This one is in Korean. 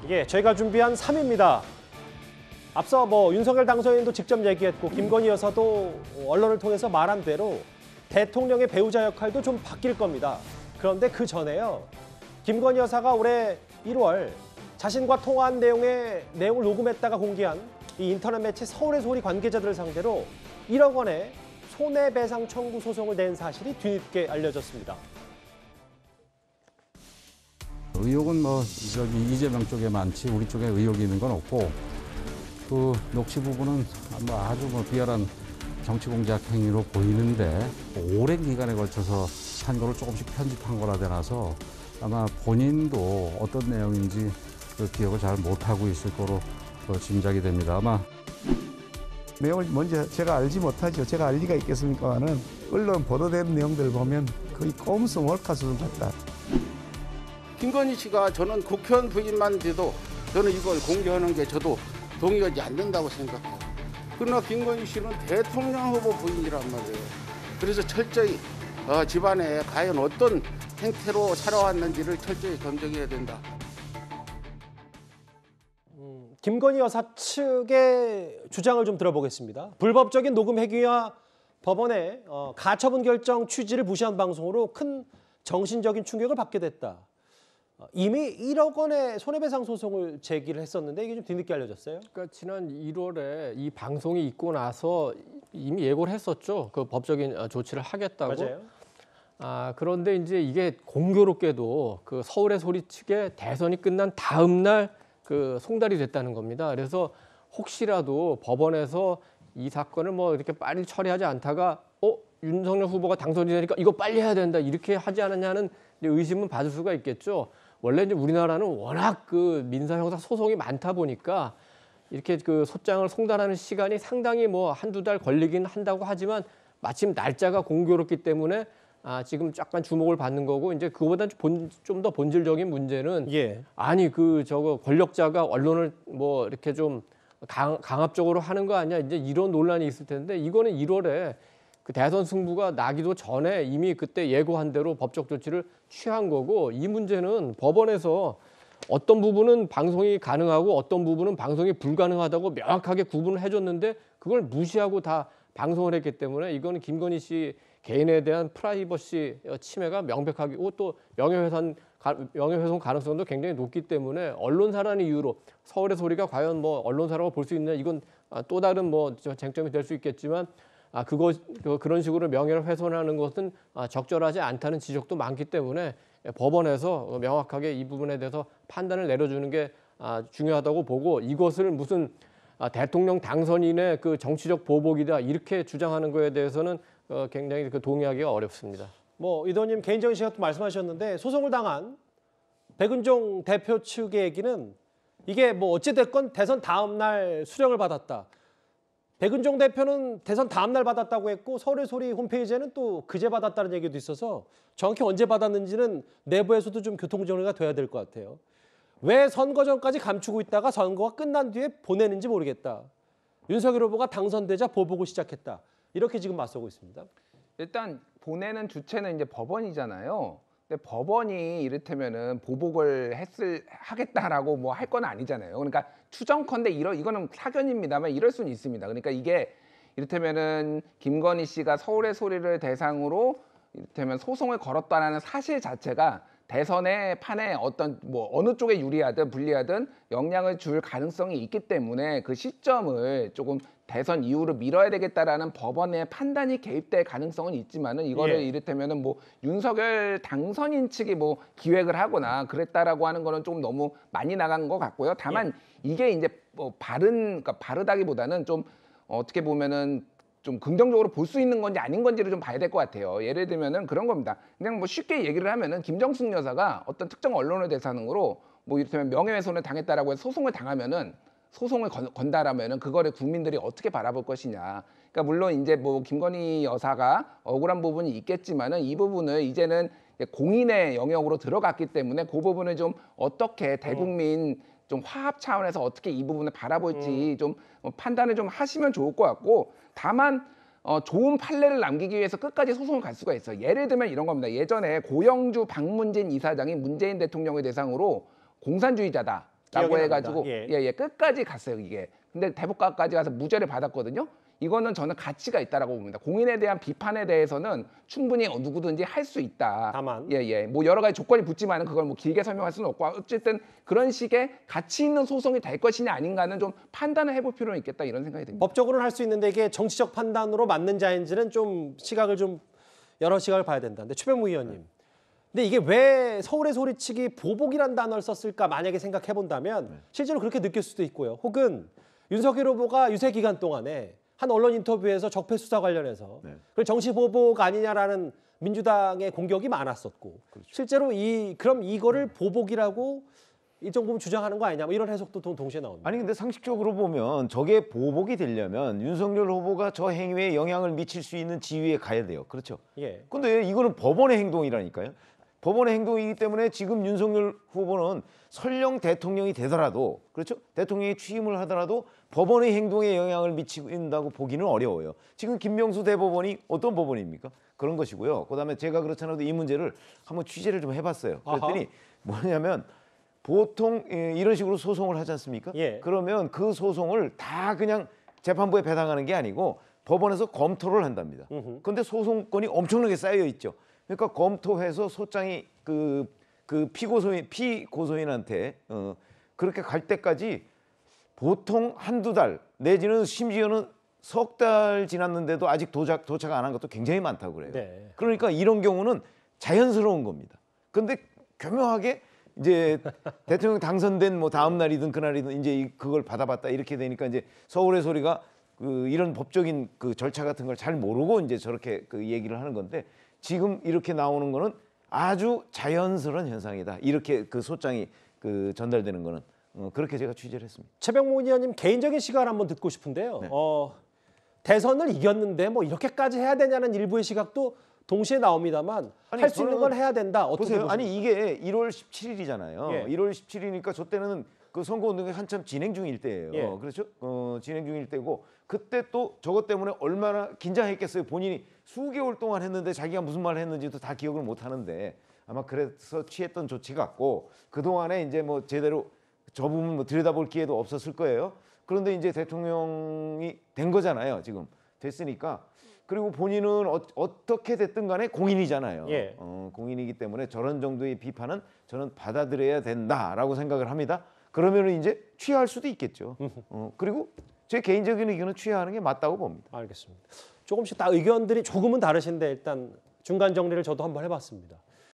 예, 저희가 준비한 3위입니다. 앞서 윤석열 당선인도 직접 얘기했고 김건희 여사도 언론을 통해서 말한 대로 대통령의 배우자 역할도 좀 바뀔 겁니다. 그런데 그 전에요. 김건희 여사가 올해 1월 자신과 통화한 내용을 녹음했다가 공개한 이 인터넷 매체 서울의 소리 관계자들을 상대로 1억 원의 손해배상 청구 소송을 낸 사실이 뒤늦게 알려졌습니다. 의혹은 이재명 쪽에 많지 우리 쪽에 의혹이 있는 건 없고 그 녹취 부분은 아주 비열한 정치 공작 행위로 보이는데 오랜 기간에 걸쳐서 한 거를 조금씩 편집한 거라 되나서 아마 본인도 어떤 내용인지 그 기억을 잘 못하고 있을 거로 짐작이 됩니다. 아마 내용을 먼저 제가 알지 못하죠. 제가 알 리가 있겠습니까마는 언론 보도된 내용들 보면 거의 꼼수 몰카 수준 같다. 김건희 씨가 저는 국회의원 부인만 돼도 저는 이걸 공개하는 게 저도 동의하지 않는다고 생각해요. 그러나 김건희 씨는 대통령 후보 부인이란 말이에요. 그래서 철저히 집안에 과연 어떤 행태로 살아왔는지를 철저히 검증해야 된다. 김건희 여사 측의 주장을 좀 들어보겠습니다. 불법적인 녹음 행위와 법원의 가처분 결정 취지를 무시한 방송으로 큰 정신적인 충격을 받게 됐다. 이미 1억 원의 손해배상 소송을 제기를 했었는데 이게 좀 뒤늦게 알려졌어요. 그러니까 지난 1월에 이 방송이 있고 나서 이미 예고를 했었죠. 그 법적인 조치를 하겠다고. 맞아요. 그런데 이제 이게 공교롭게도 그 서울의 소리 측의 대선이 끝난 다음 날 그 송달이 됐다는 겁니다. 그래서 혹시라도 법원에서 이 사건을 이렇게 빨리 처리하지 않다가 윤석열 후보가 당선이 되니까 이거 빨리 해야 된다 이렇게 하지 않았냐는 의심은 받을 수가 있겠죠. 원래 이제 우리나라는 워낙 그 민사 형사 소송이 많다 보니까 이렇게 그 소장을 송달하는 시간이 상당히 한두 달 걸리긴 한다고 하지만 마침 날짜가 공교롭기 때문에 지금 약간 주목을 받는 거고 이제 그거보다 좀 더 본질적인 문제는 아니 저거 권력자가 언론을 이렇게 좀 강압적으로 하는 거 아니야 이제 이런 논란이 있을 텐데 이거는 1월에 그 대선 승부가 나기도 전에 이미 그때 예고한 대로 법적 조치를 취한 거고 이 문제는 법원에서 어떤 부분은 방송이 가능하고 어떤 부분은 방송이 불가능하다고 명확하게 구분을 해줬는데 그걸 무시하고 다 방송을 했기 때문에 이거는 김건희 씨 개인에 대한 프라이버시 침해가 명백하게 또 명예훼손 가능성도 굉장히 높기 때문에 언론사라는 이유로 서울의 소리가 과연 언론사라고 볼 수 있느냐 이건 또 다른 쟁점이 될 수 있겠지만 그런 식으로 명예를 훼손하는 것은 적절하지 않다는 지적도 많기 때문에 법원에서 명확하게 이 부분에 대해서 판단을 내려주는 게 중요하다고 보고 이것을 무슨 대통령 당선인의 그 정치적 보복이다 이렇게 주장하는 거에 대해서는 굉장히 동의하기가 어렵습니다. 이도님 개인적인 시각도 말씀하셨는데 소송을 당한 백은종 대표 측의 얘기는 이게 어찌됐건 대선 다음 날 수령을 받았다. 백은종 대표는 대선 다음 날 받았다고 했고 서울의 소리 홈페이지에는 또 그제 받았다는 얘기도 있어서 정확히 언제 받았는지는 내부에서도 좀 교통정리가 돼야 될 것 같아요. 왜 선거 전까지 감추고 있다가 선거가 끝난 뒤에 보내는지 모르겠다. 윤석열 후보가 당선되자 보복을 시작했다. 이렇게 지금 맞서고 있습니다. 일단 보내는 주체는 이제 법원이잖아요. 근데 법원이 이를테면은 보복을 하겠다라고 할 건 아니잖아요. 그러니까 추정컨대 이거는 사견입니다만 이럴 수는 있습니다. 그러니까 이게 이를테면은 김건희 씨가 서울의 소리를 대상으로 이를테면 소송을 걸었다라는 사실 자체가 대선의 판에 어떤 어느 쪽에 유리하든 불리하든 영향을 줄 가능성이 있기 때문에 그 시점을 조금 대선 이후로 미뤄야 되겠다라는 법원의 판단이 개입될 가능성은 있지만은 이거를 이를테면은 윤석열 당선인 측이 기획을 하거나 그랬다라고 하는 거는 좀 너무 많이 나간 것 같고요. 다만 이게 이제 그러니까 바르다기보다는 좀 어떻게 보면은 좀 긍정적으로 볼 수 있는 건지 아닌 건지를 좀 봐야 될 것 같아요. 예를 들면은 그런 겁니다. 그냥 쉽게 얘기를 하면은 김정숙 여사가 어떤 특정 언론을 대상으로 이를테면 명예훼손을 당했다라고 해서 소송을 당하면은 소송을 건다라면은 그거를 국민들이 어떻게 바라볼 것이냐. 그러니까 물론 이제 김건희 여사가 억울한 부분이 있겠지만은 이 부분을 이제는 공인의 영역으로 들어갔기 때문에 그 부분을 좀 어떻게 대국민 좀 화합 차원에서 어떻게 이 부분을 바라볼지 좀 판단을 좀 하시면 좋을 것 같고 다만 좋은 판례를 남기기 위해서 끝까지 소송을 갈 수가 있어요. 예를 들면 이런 겁니다. 예전에 고영주 박문진 이사장이 문재인 대통령을 대상으로 공산주의자다. 라고 해가지고 예. 예, 끝까지 갔어요 이게. 근데 대법관까지 가서 무죄를 받았거든요. 이거는 저는 가치가 있다라고 봅니다. 공인에 대한 비판에 대해서는 충분히 누구든지 할 수 있다. 다만 뭐 여러 가지 조건이 붙지만은 그걸 뭐 길게 설명할 수는 없고 어쨌든 그런 식의 가치 있는 소송이 될 것이냐 아닌가는 좀 판단을 해볼 필요는 있겠다 이런 생각이 듭니다. 법적으로는 할 수 있는데 이게 정치적 판단으로 맞는 자인지는 좀 시각을 좀 여러 시각을 봐야 된다. 근데 최병무 의원님, 근데 이게 왜 서울의 소리치기 보복이란 단어를 썼을까 만약에 생각해 본다면 실제로 그렇게 느낄 수도 있고요. 혹은 윤석열 후보가 유세 기간 동안에 한 언론 인터뷰에서 적폐 수사 관련해서 그걸 정치 보복 아니냐라는 민주당의 공격이 많았었고 실제로 그럼 이거를 보복이라고 일정 부분 주장하는 거 아니냐 뭐 이런 해석도 동시에 나옵니다. 아니 근데 상식적으로 보면 저게 보복이 되려면 윤석열 후보가 저 행위에 영향을 미칠 수 있는 지위에 가야 돼요. 그렇죠? 예. 근데 이거는 법원의 행동이라니까요. 법원의 행동이기 때문에 지금 윤석열 후보는 설령 대통령이 되더라도 그렇죠? 대통령이 취임을 하더라도 법원의 행동에 영향을 미친다고 보기는 어려워요. 지금 김명수 대법원이 어떤 법원입니까? 그런 것이고요. 그다음에 제가 그렇잖아도 이 문제를 한번 취재를 좀 해봤어요. 그랬더니 뭐냐면 보통 이런 식으로 소송을 하지 않습니까? 예. 그러면 그 소송을 다 그냥 재판부에 배당하는 게 아니고 법원에서 검토를 한답니다. 그런데 소송건이 엄청나게 쌓여 있죠. 그러니까 검토해서 소장이 그 피고소인한테 그렇게 갈 때까지 보통 한두 달 내지는 심지어는 석 달 지났는데도 아직 도착 안 한 것도 굉장히 많다고 그래요. 네. 그러니까 이런 경우는 자연스러운 겁니다. 근데 교묘하게 이제 대통령 당선된 뭐 다음 날이든 그날이든 이제 그걸 받아봤다 이렇게 되니까 이제 서울의 소리가 이런 법적인 그 절차 같은 걸 잘 모르고 이제 저렇게 그 얘기를 하는 건데 지금 이렇게 나오는 거는 아주 자연스러운 현상이다. 이렇게 그 소장이 전달되는 거는 그렇게 제가 취재를 했습니다. 최병무 의원님 개인적인 시각을 한번 듣고 싶은데요. 네. 대선을 이겼는데 뭐 이렇게까지 해야 되냐는 일부의 시각도 동시에 나옵니다만 아니, 할 수 있는 건 저는 해야 된다. 어떻게 보세요. 보십니까? 아니 이게 1월 17일이잖아요. 예. 1월 17일이니까 저 때는 그 선거운동이 한참 진행 중일 때예요. 예. 그렇죠? 진행 중일 때고 그때 또 저것 때문에 얼마나 긴장했겠어요. 본인이 수개월 동안 했는데 자기가 무슨 말을 했는지도 다 기억을 못 하는데 아마 그래서 취했던 조치 같고 그동안에 이제 뭐 제대로 저 부분 뭐 들여다볼 기회도 없었을 거예요. 그런데 이제 대통령이 된 거잖아요. 지금 됐으니까 그리고 본인은 어떻게 됐든 간에 공인이잖아요. 예. 공인이기 때문에 저런 정도의 비판은 저는 받아들여야 된다라고 생각을 합니다. 그러면 이제 취하할 수도 있겠죠. 그리고 제 개인적인 의견은 취하하는 게 맞다고 봅니다. 알겠습니다. 조금씩 다 의견들이 조금은 다르신데 일단 중간 정리를 저도 한번 해봤습니다.